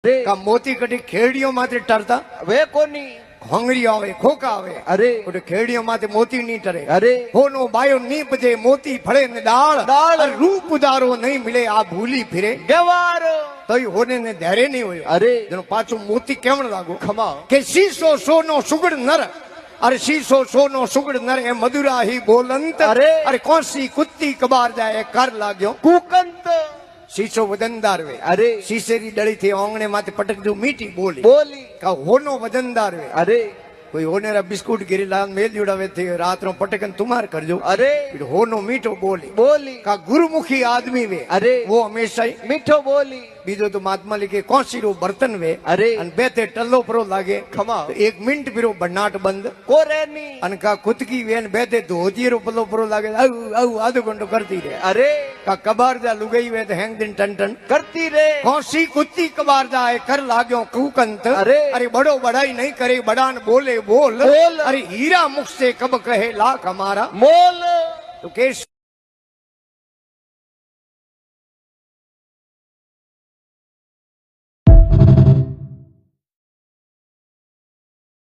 का मोती कटी खेड़ियों माथे टरता वे कोनी होंगरी आवे खोका आवे अरे ओटे खेड़ियों माथे मोती नहीं टरे अरे होनो बायो नीप जे मोती फड़े ने डाल डाल। और रूप उदारो नहीं मिले आ भूली फिरे गवार तो होने ने धैर्य नहीं हुयो अरे जनो पाछो मोती केवण लागो खमा के शीशो सोनो सुगड़ नर अरे शीशो सोनो सुगड़ नर ए मधुरा ही बोलंत अरे कौन सी कुत्ती कबार जाए कर लाग्यो कुकंत शीशो वजनदार वे अरे शीशे री डड़ी थी ओंगणे माथे पटक दू मीठी बोली बोली का होनो वजनदार वे अरे कोई होने रा बिस्कुट गिरी लाल मेल जुड़ावे थे रात रो पटकन तुम्हार कर जो अरे फिर होनो मीठो बोली बोली का गुरुमुखी आदमी वे अरे वो हमेशा ही मीठो बोली बीजो तो महात्मा लिखे कौसी रो बर्तन वे अरे अन बेते टल्लो परो लागे खमा तो एक मिनट फिरो बनाट बंद कोरेनी अन का कुतकी वेन बेते धोती रो पल्लो परो लागे आधो घंटो करती रे अरे का कबार जा लुगई वे तो हैंग दिन टन टन करती रे कौसी कुत्ती कबार जाए कर लाग्यो कुकंत अरे बड़ो बड़ाई नहीं करे बड़ान बोले बोल बोल। अरे हीरा मुख से कब कहे लाख हमारा मोल तो केश